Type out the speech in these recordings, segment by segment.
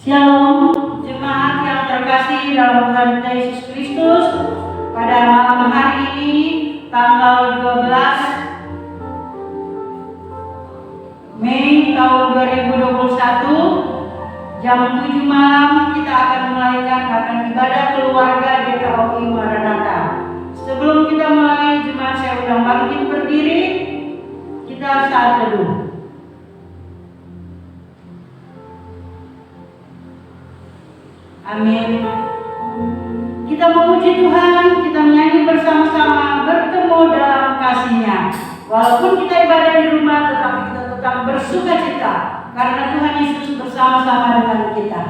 Shalom, jemaat yang terkasih dalam Tuhan kita Yesus Kristus. Pada malam hari ini, tanggal 12 Mei tahun 2021, jam 7 malam kita akan melakukan ibadah keluarga GKOI Maranatha. Sebelum kita mulai, jemaat saya undang bangkit berdiri, kita saat teduh. Amin. Kita memuji Tuhan, kita menyanyi bersama-sama, bertemu dalam kasih-Nya. Walaupun kita ibadah di rumah, tetapi kita tetap bersuka cita karena Tuhan Yesus bersama-sama dengan kita.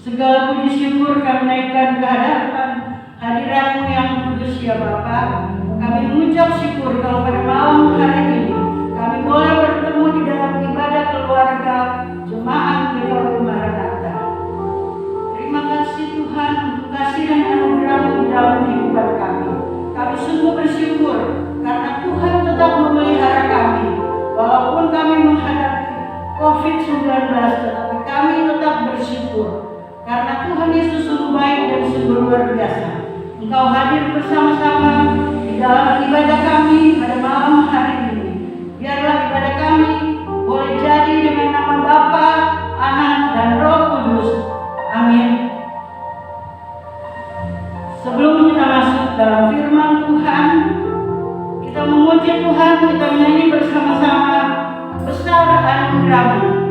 Segala puji syukur kami naikkan ke hadapan hadirat-Mu yang kudus ya Bapa. Kami mengucap syukur kalau pada malam hari ini kami boleh bertemu di dalam ibadah keluarga jemaat GKOI Maranatha. Terima kasih Tuhan untuk kasih dan anugerah-Mu di dalam kehidupan kami. Kami sungguh bersyukur karena Tuhan tetap memelihara kami. Walaupun kami menghadapi COVID-19, tetapi kami tetap bersyukur. Karena Tuhan Yesus sungguh baik dan sungguh luar biasa. Engkau hadir bersama-sama di dalam ibadah kami pada malam hari ini. Biarlah ibadah kami boleh jadi dengan nama Bapa, Anak, dan Roh Kudus. Amin. Sebelum kita masuk dalam firman Tuhan, kita memuji Tuhan, kita menyanyi bersama-sama, besar anugerah-Mu.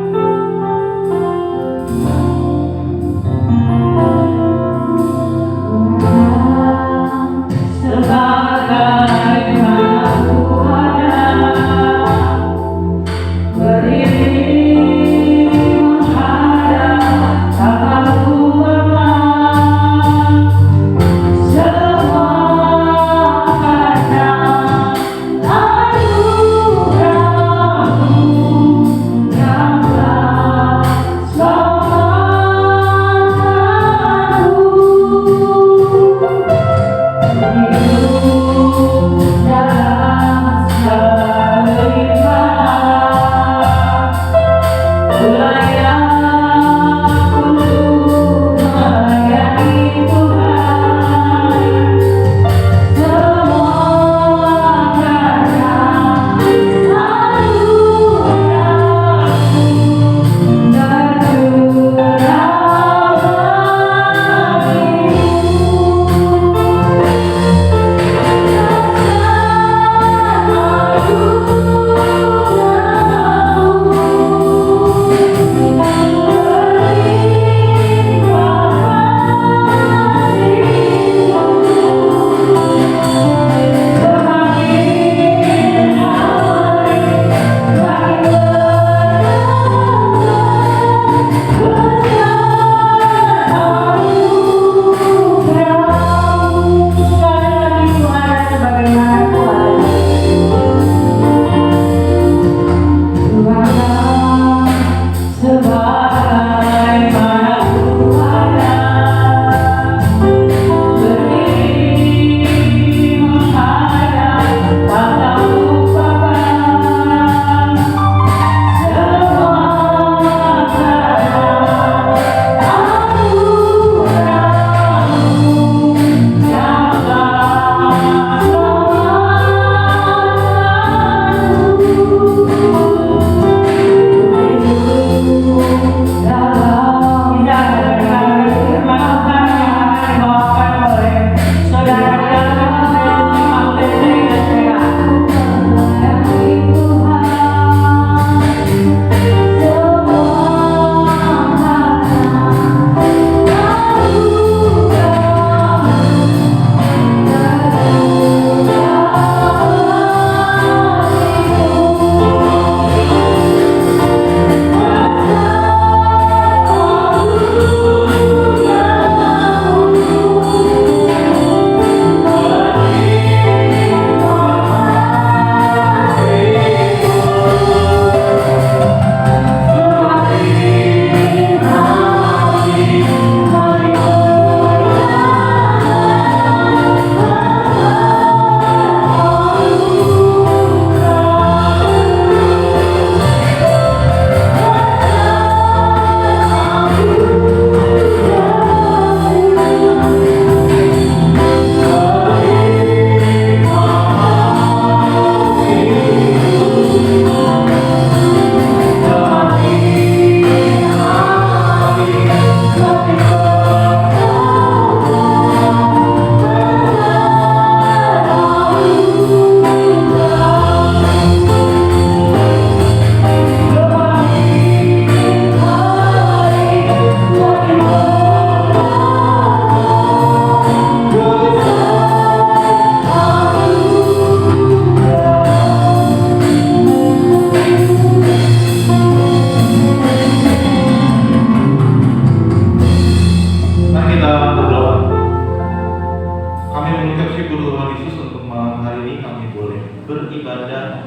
boleh beribadah,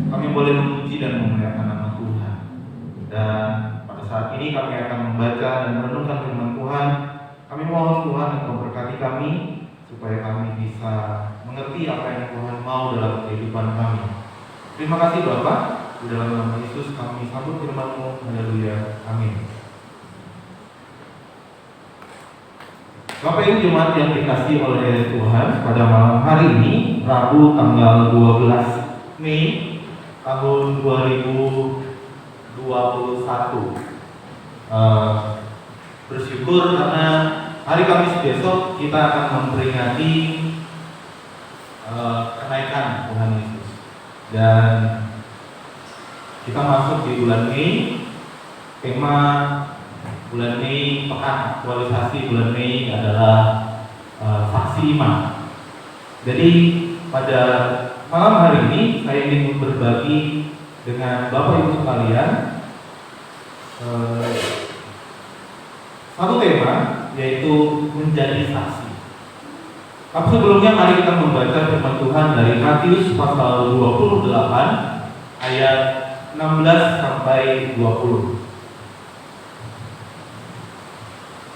kami boleh memuji dan memuliakan nama Tuhan. Dan pada saat ini kami akan membaca dan merenungkan firman Tuhan. Kami mohon Tuhan Engkau berkati kami supaya kami bisa mengerti apa yang Tuhan mau dalam kehidupan kami. Terima kasih Bapak, di dalam nama Yesus kami sambut firman-Mu. Haleluya. Amin. Bapak Ibu Jemaat yang dikasihi oleh Tuhan, pada malam hari ini Rabu tanggal 12 Mei tahun 2021, bersyukur karena hari Kamis besok kita akan memperingati kenaikan Tuhan Yesus. Dan kita masuk di bulan Mei. Tema bulan Mei, pekan aktualisasi bulan Mei adalah saksi iman. Jadi pada malam hari ini saya ingin berbagi dengan Bapak Ibu sekalian satu tema, yaitu menjadi saksi. Tapi sebelumnya mari kita membaca firman Tuhan dari Matius pasal 28 ayat 16 sampai 20.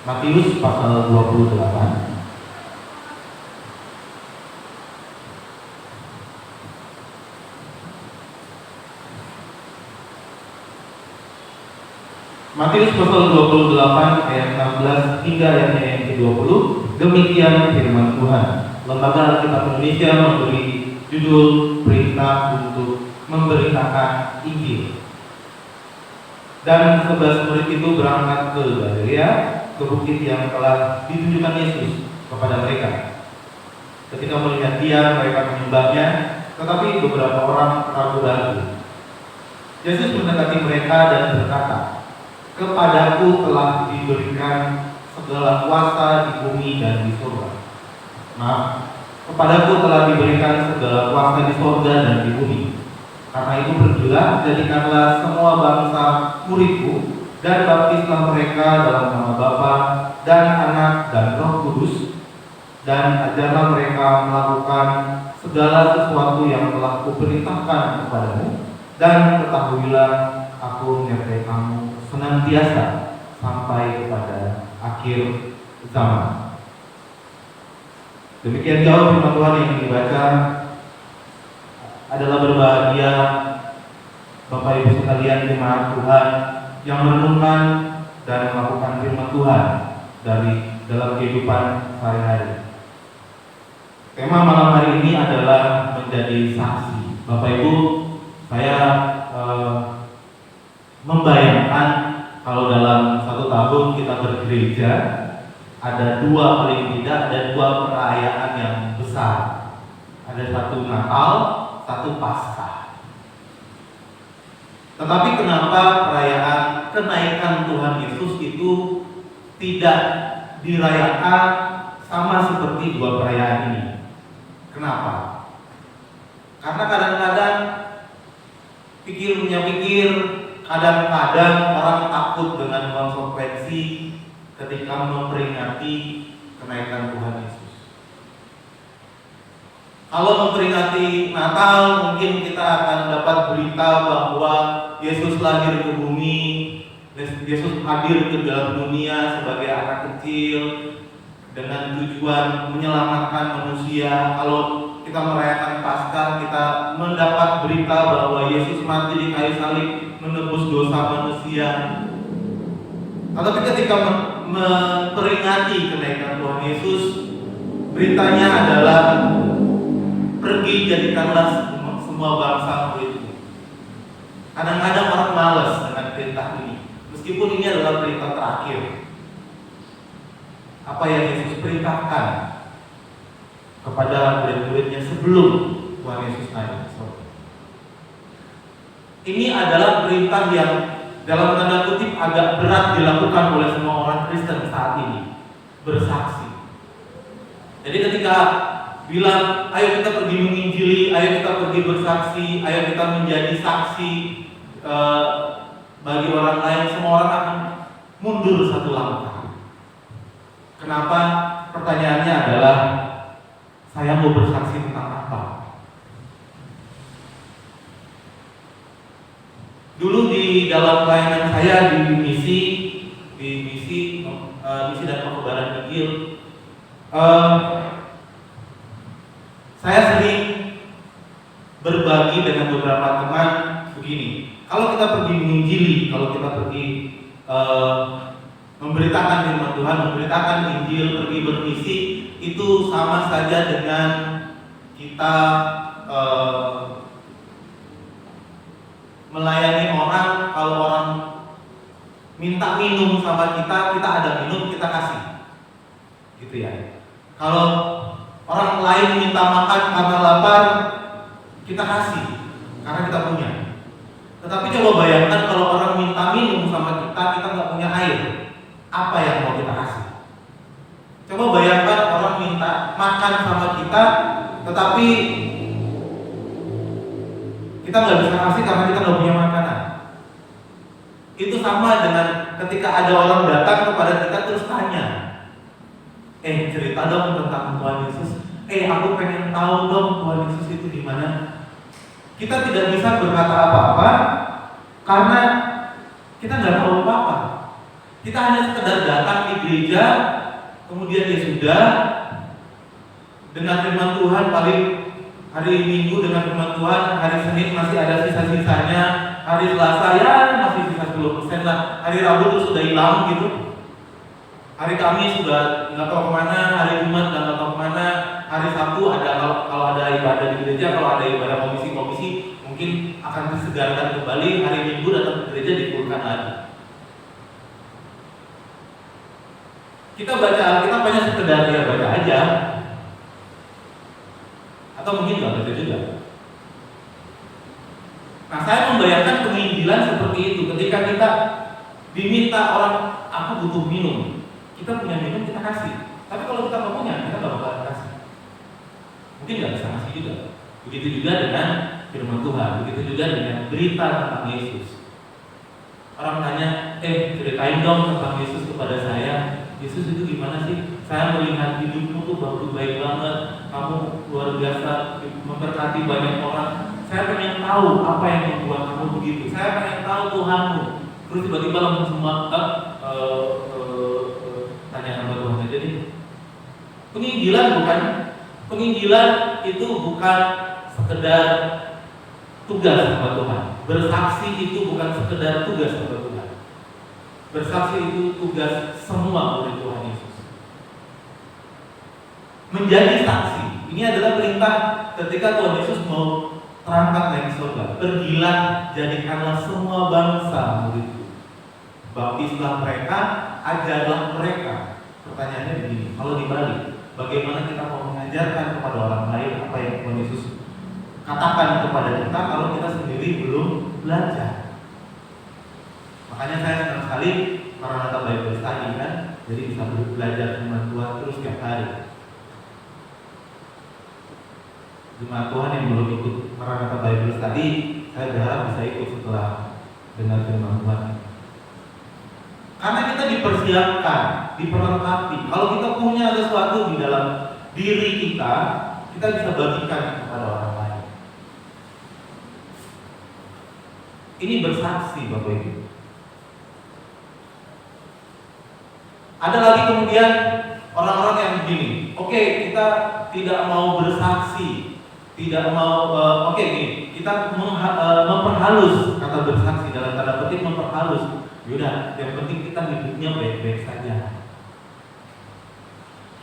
Matius pasal 28. Matius pasal 28 ayat 16 hingga ayatnya yang ke-20. Demikian firman Tuhan. Lembaga Alkitab Indonesia memberi judul Perintah untuk Memberitakan Injil. Dan 11 murid itu berangkat ke Galilea, ke bukit yang telah ditunjukkan Yesus kepada mereka. Ketika melihat Dia, mereka menyembahnya, tetapi beberapa orang ragu-ragu. Yesus mendekati mereka dan berkata, "Kepadaku telah diberikan segala kuasa di bumi dan di surga." Kepadaku telah diberikan segala kuasa di surga dan di bumi. Karena itu pergilah, jadikanlah semua bangsa muridku, dan baptislah mereka dalam nama Bapa dan Anak dan Roh Kudus, dan ajarlah mereka melakukan segala sesuatu yang telah kuperintahkan kepadamu, dan ketahuilah aku menyertai kamu senantiasa sampai kepada akhir zaman. Demikian jauh firman Tuhan yang dibaca. Adalah berbahagia Bapak Ibu sekalian jemaat Tuhan yang merenungkan dan melakukan firman Tuhan dari dalam kehidupan sehari-hari. Tema malam hari ini adalah menjadi saksi. Bapak Ibu, saya membayangkan kalau dalam satu tahun kita bergereja, ada paling tidak ada dua perayaan yang besar. Ada satu Natal, satu Paskah. Tetapi kenapa perayaan kenaikan Tuhan Yesus itu tidak dirayakan sama seperti dua perayaan ini? Kenapa? Karena kadang-kadang kadang-kadang orang takut dengan konsekuensi ketika memperingati kenaikan Tuhan Yesus. Kalau memperingati Natal, mungkin kita akan dapat berita bahwa Yesus lahir ke bumi, Yesus hadir ke dalam dunia sebagai anak kecil dengan tujuan menyelamatkan manusia. Kalau kita merayakan Paskah, kita mendapat berita bahwa Yesus mati di kayu salib menebus dosa manusia. Tetapi ketika memperingati kenaikan Tuhan Yesus, beritanya adalah pergi jadikanlah semua bangsa muridku. Kadang-kadang orang malas dengan perintah ini, meskipun ini adalah perintah terakhir. Apa yang Yesus perintahkan kepada murid-muridnya sebelum Tuhan Yesus naik ke surga. Ini adalah perintah yang dalam tanda kutip agak berat dilakukan oleh semua orang Kristen saat ini, bersaksi. Jadi ketika bilang, ayo kita pergi menginjili, ayo kita pergi bersaksi, ayo kita menjadi saksi bagi orang lain, semua orang akan mundur satu langkah. Kenapa? Pertanyaannya adalah, saya mau bersaksi tentang apa? di dalam pelayanan saya di misi dan penyebaran Injil, saya sering berbagi dengan beberapa teman begini. Kalau kita pergi menginjili, kalau kita pergi memberitakan firman Tuhan, memberitakan Injil, pergi bermisi, itu sama saja dengan kita melayani orang. Kalau orang minta minum sama kita, kita ada minum, kita kasih, gitu ya. Kalau orang lain minta makan karena lapar, kita kasih karena kita punya. Tetapi coba bayangkan kalau orang minta minum sama kita, kita nggak punya air, apa yang mau kita kasih? Coba bayangkan orang minta makan sama kita, tetapi kita nggak bisa kasih karena kita nggak punya makanan. Itu sama dengan ketika ada orang datang kepada kita terus tanya, cerita dong tentang Tuhan Yesus. Aku pengen tahu dong Tuhan Yesus itu di mana. Kita tidak bisa berkata apa-apa karena kita nggak tahu apa-apa. Kita hanya sekedar datang di gereja, kemudian ya sudah, dengan firman Tuhan, paling hari Minggu dengan firman Tuhan, hari Senin masih ada sisa-sisanya, hari Selasa ya masih sisa 10% lah, hari Rabu terus sudah hilang gitu, hari Kamis sudah nggak tahu kemana, hari Jumat nggak tahu kemana, hari Sabtu ada kalau ada ibadah di gereja, kalau ada ibadah komisi-komisi mungkin akan disegarkan kembali, hari Minggu datang ke gereja dipulkan lagi. Kita baca Alkitab hanya sekedar ya baca aja, atau mungkin nggak baca juga. Nah, saya membayangkan penginjilan seperti itu. Ketika kita diminta orang, aku butuh minum, kita punya minum kita kasih. Tapi kalau kita nggak punya, kita nggak bakal kasih. Mungkin nggak bisa kasih juga. Begitu juga dengan firman Tuhan, begitu juga dengan berita tentang Yesus. Orang tanya, ceritain dong tentang Yesus kepada saya. Yesus itu gimana sih? Saya melihat hidupmu tuh baik banget, kamu luar biasa, memberkati banyak orang. Saya pengen tahu apa yang membuat kamu begitu. Saya pengen tahu Tuhanmu. Terus tiba-tiba langsung semua tanya sama Tuhan aja nih. Penginjilan itu bukan sekedar tugas sama Tuhan. Bersaksi itu bukan sekedar tugas sama Tuhan. Bersaksi itu tugas semua murid Tuhan Yesus. Menjadi saksi. Ini adalah perintah ketika Tuhan Yesus mau terangkat naik surga. Pergilah, jadikanlah semua bangsa muridku. Baptislah mereka, ajarlah mereka. Pertanyaannya begini, kalau dibalik, bagaimana kita mau mengajarkan kepada orang lain apa yang Tuhan Yesus katakan kepada kita kalau kita sendiri belum belajar? Makanya saya senang sekali Maranatha Bible Study kan, jadi bisa belajar firman Tuhan terus setiap hari. Jemaat Tuhan yang belum ikut Maranatha Bible Study, saya berharap bisa ikut setelah dengar firman Tuhan. Karena kita dipersiapkan, diperlengkapi. Kalau kita punya sesuatu di dalam diri kita bisa bagikan kepada orang lain. Ini bersaksi Bapak Ibu. Ada lagi kemudian orang-orang yang begini, oke, kita tidak mau bersaksi, tidak mau, kita memperhalus kata bersaksi dalam tanda petik memperhalus. Yaudah, yang penting kita hidupnya baik-baik saja.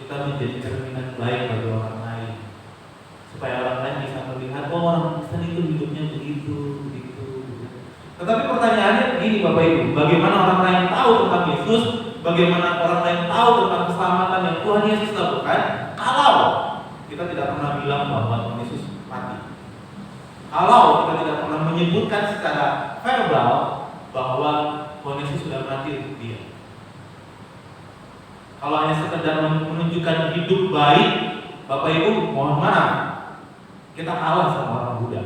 Kita menjadi cerminan baik bagi orang lain, supaya orang lain bisa melihat, oh orang Kristen itu hidupnya begitu. Tetapi pertanyaannya begini Bapak Ibu, bagaimana orang lain tahu tentang Yesus? Bagaimana orang lain tahu tentang keselamatan yang Tuhan Yesus lakukan kalau kita tidak pernah bilang bahwa Tuhan Yesus mati? Kalau kita tidak pernah menyebutkan secara verbal bahwa Tuhan Yesus sudah mati untuk dia. Kalau hanya sekedar menunjukkan hidup baik, Bapak Ibu mohon maaf, kita kalah sama orang Buddha.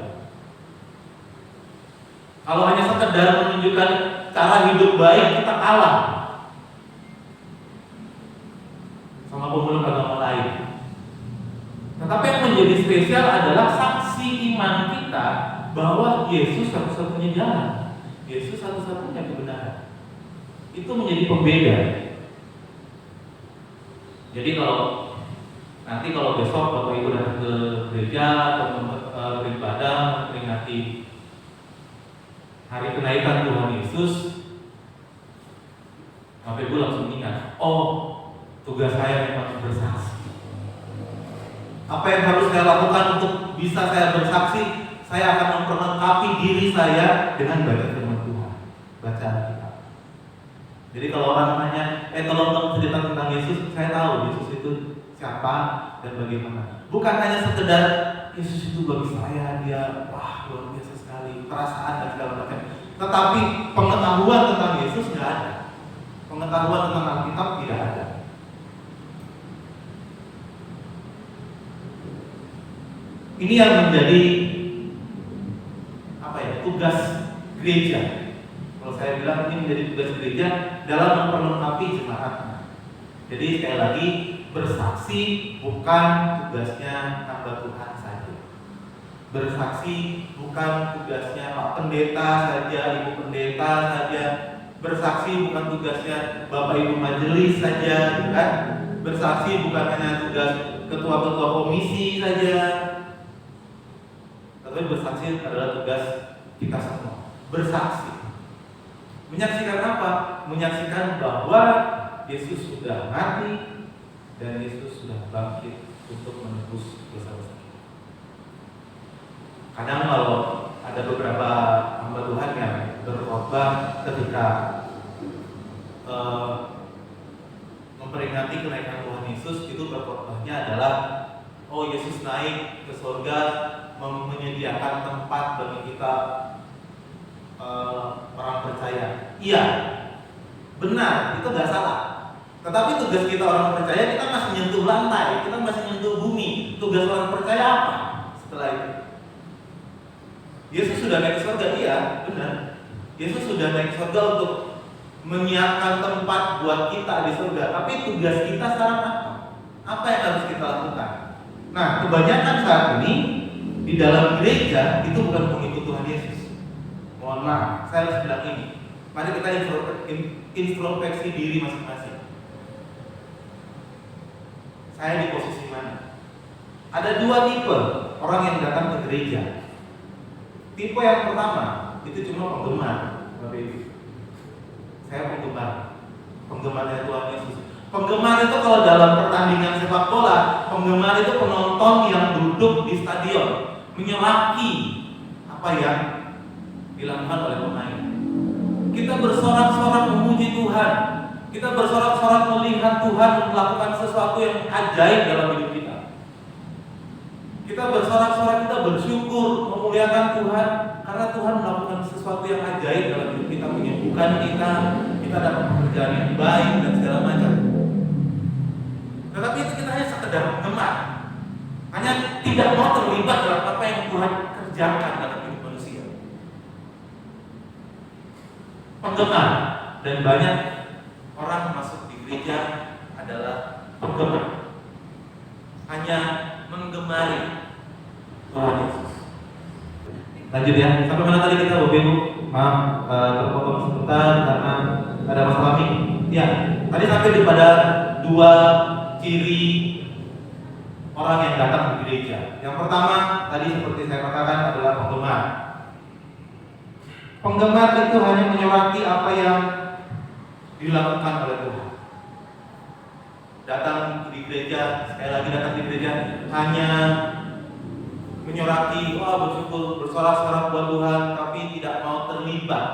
Kalau hanya sekedar menunjukkan cara hidup baik, kita kalah sama pemeluk agama lain. Tetapi yang menjadi spesial adalah saksi iman kita bahwa Yesus satu-satunya jalan, Yesus satu-satunya kebenaran. Itu menjadi pembeda. Jadi kalau besok Bapak Ibu datang ke gereja atau beribadah memperingati hari kenaikan Tuhan Yesus, Bapak Ibu langsung ingat, oh, tugas saya memang bersaksi. Apa yang harus saya lakukan untuk bisa saya bersaksi? Saya akan memperlengkapi diri saya dengan baca firman Tuhan, baca Alkitab. Jadi kalau orang nanya, tolong dong cerita tentang Yesus, saya tahu Yesus itu siapa dan bagaimana. Bukan hanya sekedar Yesus itu bagi saya dia luar biasa sekali, perasaan dan segala macam. Tetapi pengetahuan tentang Yesus nggak ada, pengetahuan tentang Alkitab tidak ada. Ini yang menjadi tugas gereja. Kalau saya bilang ini menjadi tugas gereja dalam memperlengkapi jemaatnya. Jadi sekali lagi, bersaksi bukan tugasnya hamba Tuhan saja. Bersaksi bukan tugasnya Pak Pendeta saja, Ibu Pendeta saja. Bersaksi bukan tugasnya Bapak Ibu Majelis saja, kan? Bersaksi bukan hanya tugas ketua-ketua komisi saja. Tapi bersaksi adalah tugas kita semua. Bersaksi. Menyaksikan apa? Menyaksikan bahwa Yesus sudah mati dan Yesus sudah bangkit untuk menebus dosa-dosa kita. Kadang kalau ada beberapa hamba Tuhan yang berkhotbah ketika memperingati kenaikan Tuhan Yesus, itu berkhotbahnya adalah, oh, Yesus naik ke surga, menyediakan tempat bagi kita orang percaya. Iya, benar, itu nggak salah. Tetapi tugas kita orang percaya, kita masih nyentuh lantai, kita masih nyentuh bumi. Tugas orang percaya apa setelah itu? Yesus sudah naik ke surga, iya, benar. Yesus sudah naik ke surga untuk menyiapkan tempat buat kita di surga. Tapi tugas kita sekarang apa? Apa yang harus kita lakukan? Nah, kebanyakan saat ini di dalam gereja itu bukan pengikut Tuhan Yesus. Mohon maaf, saya harus bilang ini. Mari kita introspeksi diri masing-masing. Saya di posisi mana? Ada dua tipe orang yang datang ke gereja. Tipe yang pertama itu cuma penggemar, Bapak Ibu. Saya penggemarnya Tuhan Yesus. Penggemar itu kalau dalam pertandingan sepak bola, penggemar itu penonton yang duduk di stadion menyelaki apa yang dilakukan oleh pemain. Kita bersorak-sorak memuji Tuhan. Kita bersorak-sorak melihat Tuhan melakukan sesuatu yang ajaib dalam hidup kita. Kita bersorak-sorak, kita bersyukur, memuliakan Tuhan karena Tuhan melakukan sesuatu yang ajaib dalam hidup kita, menyembuhkan kita dapat pekerjaan yang baik dan segala macam. Tetapi itu kita hanya sekedar penggemar, hanya tidak mau terlibat dalam apa yang Tuhan kerjakan dalam hidup manusia. Penggemar, dan banyak orang masuk di gereja adalah penggemar, hanya menggemari Tuhan Yesus. Lanjut ya, sampai mana tadi kita, Bapak Ibu? Maaf, terpotong sebentar karena ada masalah nih. Ya, tadi sampai pada dua ciri orang yang datang ke gereja. Yang pertama, tadi seperti saya katakan adalah penggemar. Penggemar itu hanya menyoraki apa yang dilakukan oleh Tuhan. Datang di gereja, sekali lagi datang di gereja hanya menyoraki, bersyukur, bersorak-sorak buat Tuhan, tapi tidak mau terlibat.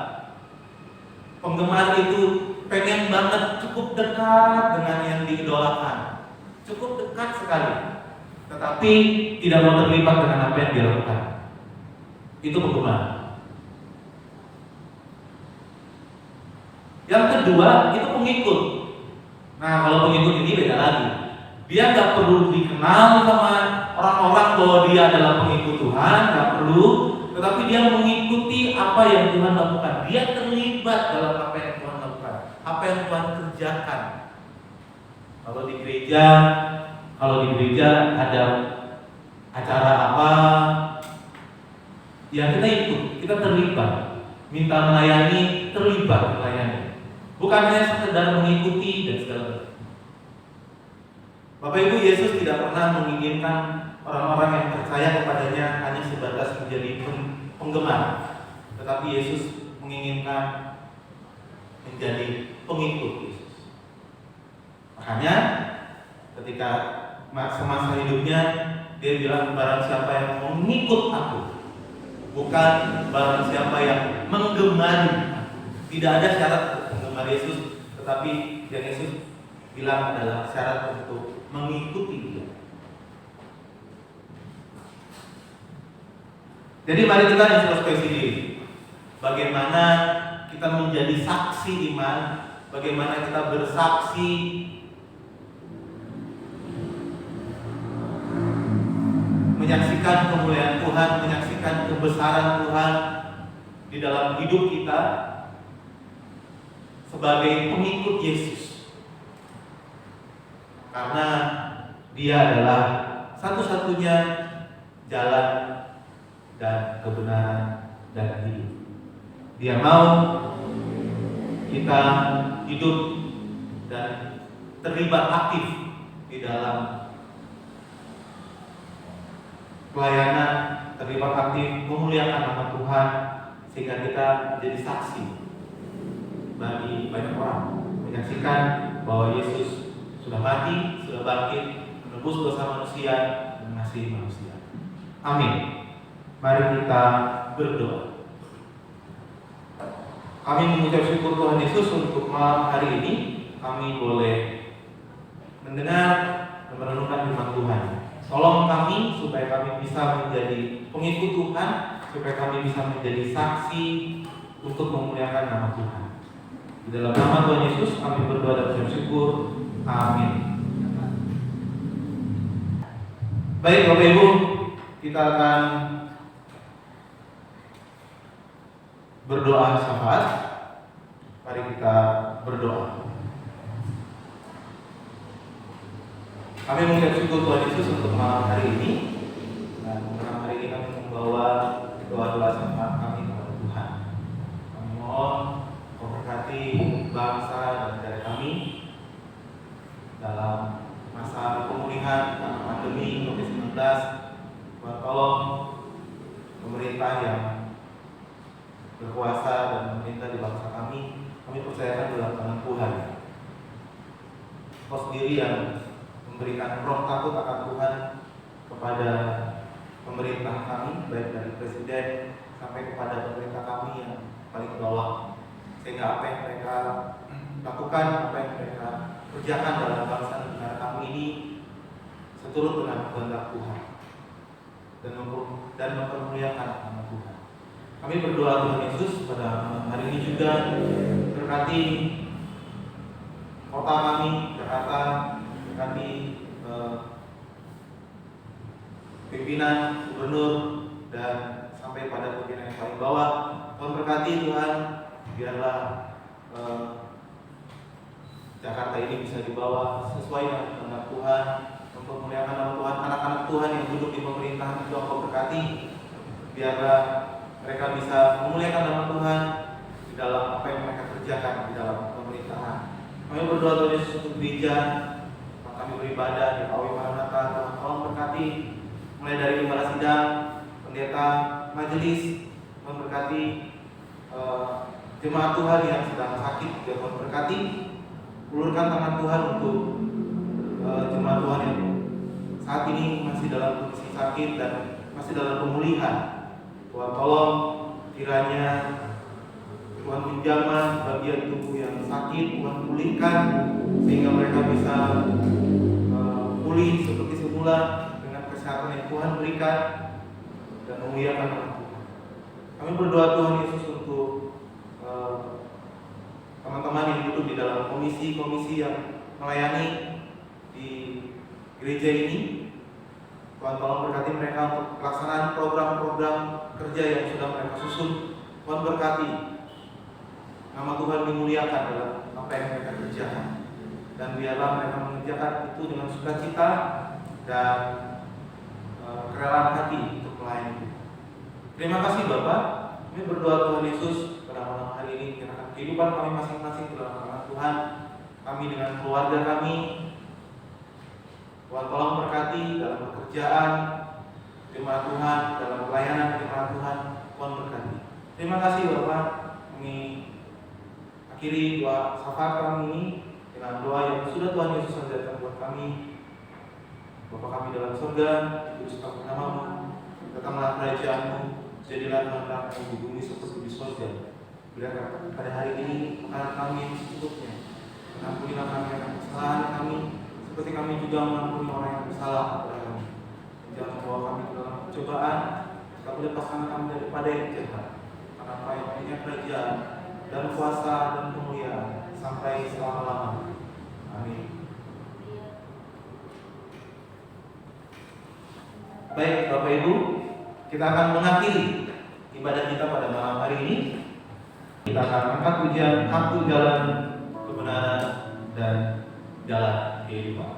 Penggemar itu pengen banget cukup dekat dengan yang diidolakan, cukup dekat sekali, tetapi tidak mau terlibat dengan apa yang dilakukan. Itu penggemar. Yang kedua itu pengikut. Nah, kalau pengikut ini beda lagi. Dia nggak perlu dikenal sama orang-orang bahwa dia adalah pengikut Tuhan, nggak perlu. Tetapi dia mengikuti apa yang Tuhan lakukan. Dia terlibat dalam apa yang Tuhan lakukan, apa yang Tuhan kerjakan. Kalau di gereja ada acara apa, ya kita ikut, kita terlibat. minta melayani, terlibat melayani. Bukan hanya sekedar mengikuti dan segala. Bapak Ibu, Yesus tidak pernah menginginkan orang-orang yang percaya kepadanya hanya sebatas menjadi penggemar, tetapi Yesus menginginkan menjadi pengikut Yesus. Makanya ketika semasa hidupnya dia bilang, barang siapa yang mengikut aku, bukan barang siapa yang menggemari aku. Tidak ada syarat untuk menggemar Yesus, tetapi yang Yesus bilang adalah syarat untuk mengikuti dia. Jadi mari kita introspeksi diri. Bagaimana kita menjadi saksi iman, bagaimana kita bersaksi menyaksikan kemuliaan Tuhan, menyaksikan kebesaran Tuhan di dalam hidup kita sebagai pengikut Yesus. Karena dia adalah satu-satunya jalan dan kebenaran dan hidup. Dia mau kita hidup dan terlibat aktif di dalam pelayanan, terlibat aktif memuliakan nama Tuhan, sehingga kita menjadi saksi bagi banyak orang, menyaksikan bahwa Yesus sudah mati, sudah bangkit, menebus dosa manusia, dan mengasihi manusia. Amin. Mari kita berdoa. Kami mengucap syukur Tuhan Yesus untuk malam hari ini kami boleh mendengar dan merenungkan firman Tuhan. Tolong kami supaya kami bisa menjadi pengikut Tuhan, supaya kami bisa menjadi saksi untuk memuliakan nama Tuhan. Di dalam nama Tuhan Yesus kami berdoa dan bersyukur. Amin. Baik Bapak Ibu, kita akan berdoa syafaat. Mari kita berdoa. Kami mengucap syukur Tuhan Yesus untuk malam hari ini. Dan malam hari ini kami membawa doa-doa syafaat kami kepada Tuhan. Kami mohon memberkati bangsa dan negara kami dalam masa pemulihan karena pandemi COVID-19. Tuhan tolong pemerintah yang berkuasa dan memerintah di bangsa kami percayakan dalam tangan Tuhan. Kau sendiri yang memberikan roh takut akan Tuhan kepada pemerintah kami, baik dari presiden sampai kepada pemerintah kami yang paling bawah, sehingga apa yang mereka lakukan, apa yang mereka kerjakan dalam bangsa dan negara kami ini seturut dengan kehendak Tuhan dan mempermuliakan nama Tuhan. Kami berdoa Tuhan Yesus pada hari ini juga berkati kota kami, Jakarta, berkati pimpinan, gubernur, dan sampai pada pimpinan yang paling bawah. Tuhan berkati Tuhan, biarlah Jakarta ini bisa dibawa sesuai dengan kehendak Tuhan, mempermuliakan nama Tuhan. Anak-anak Tuhan yang duduk di pemerintahan juga Kau berkati, biarlah mereka bisa memuliakan nama Tuhan di dalam apa yang mereka kerjakan di dalam pemerintahan. Kami berdoa Tuhan Yesus untuk gereja, kami beribadah di Pawi Maranatha. Tuhan tolong berkati mulai dari gembala sidang, pendeta, majelis. Tuhan berkati jemaat Tuhan yang sedang sakit, Tuhan berkati. Ulurkan tangan Tuhan untuk jemaat Tuhan yang saat ini masih dalam kondisi sakit dan masih dalam pemulihan. Tuhan tolong kiranya Tuhan menjamah bagian tubuh yang sakit, Tuhan pulihkan sehingga mereka bisa pulih seperti semula dengan kesehatan yang Tuhan berikan dan memuliakan nama Tuhan. Kami berdoa Tuhan Yesus untuk teman-teman yang duduk di dalam komisi-komisi yang melayani di gereja ini. Tuhan tolong berkati mereka untuk pelaksanaan program-program kerja yang sudah mereka susun. Tuhan berkati nama Tuhan dimuliakan dalam apa yang mereka kerjakan, dan biarlah mereka mengerjakan itu dengan sukacita dan kerelaan hati untuk melayani. Terima kasih Bapak. Kami berdoa Tuhan Yesus pada malam hari ini, menyerahkan kehidupan kami masing-masing ke dalam tangan Tuhan. Kami dengan keluarga kami, Tuhan tolong berkati dalam pekerjaan, firman Tuhan, dalam pelayanan firman Tuhan, Tuhan berkati. Terima kasih Bapak, kami akhiri doa syafaat kami ini dengan doa yang sudah Tuhan Yesus ajarkan buat kami. Bapa kami dalam surga, dikuduskanlah namamu, datanglah kerajaan-Mu, jadilah kehendakmu di bumi seperti di surga. Berikan pada hari ini makanan kami yang secukupnya. Ampunilah kami akan kesalahan kami, seperti kami juga mengampuni orang yang bersalah kepada kami. Jangan membawa kami ke dalam pencobaan, tetapi lepaskan kami daripada yang jahat. Karena Engkau yang punya kerajaan dan kuasa dan kemuliaan sampai selama-lamanya. Amin. Baik Bapak Ibu, kita akan mengakhiri ibadah kita pada malam hari ini. Kita akan angkat pujian Aku Jalan Kebenaran dan Jalan Kehidupan.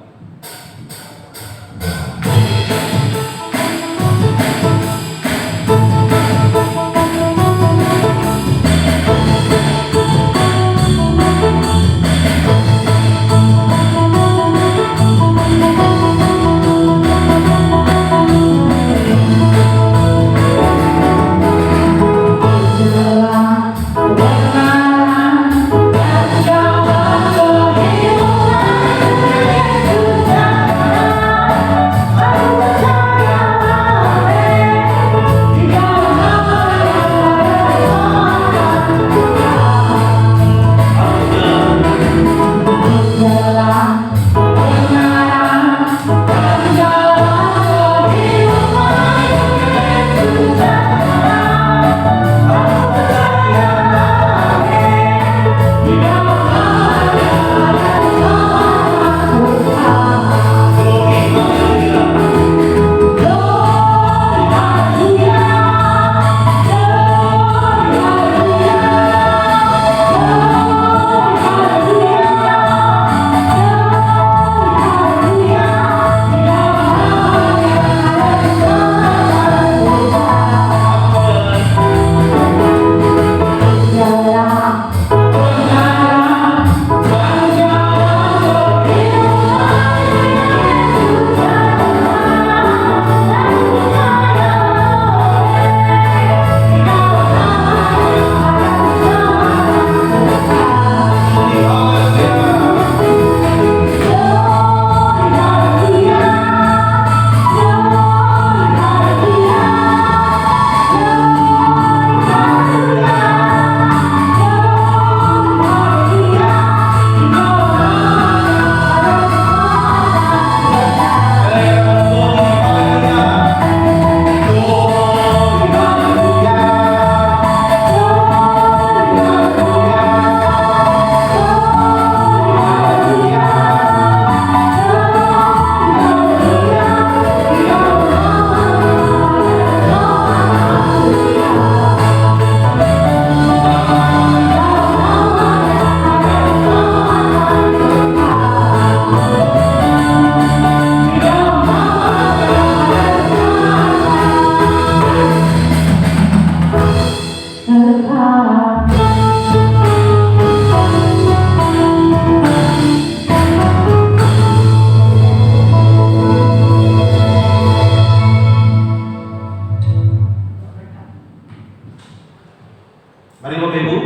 Mari Bapak Ibu,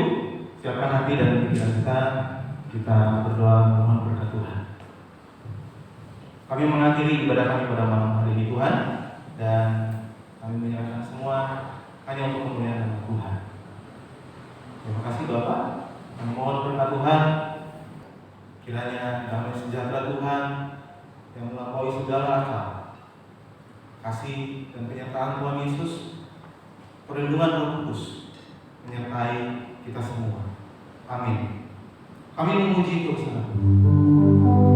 siapkan hati dan pikiran kita. Kita berdoa mohon berkat Tuhan. Kami mengakhiri ibadah kami pada malam hari ini Tuhan, dan kami menyerahkan semua hanya untuk kemuliaan nama Tuhan. Terima kasih Bapak. Kami mohon berkat Tuhan, kiranya damai sejahtera Tuhan yang melampaui segala akal, kasih dan penyertaan Tuhan Yesus, perlindungan Roh Kudus menyertai kita semua. Amin. Kami memuji Tuhan.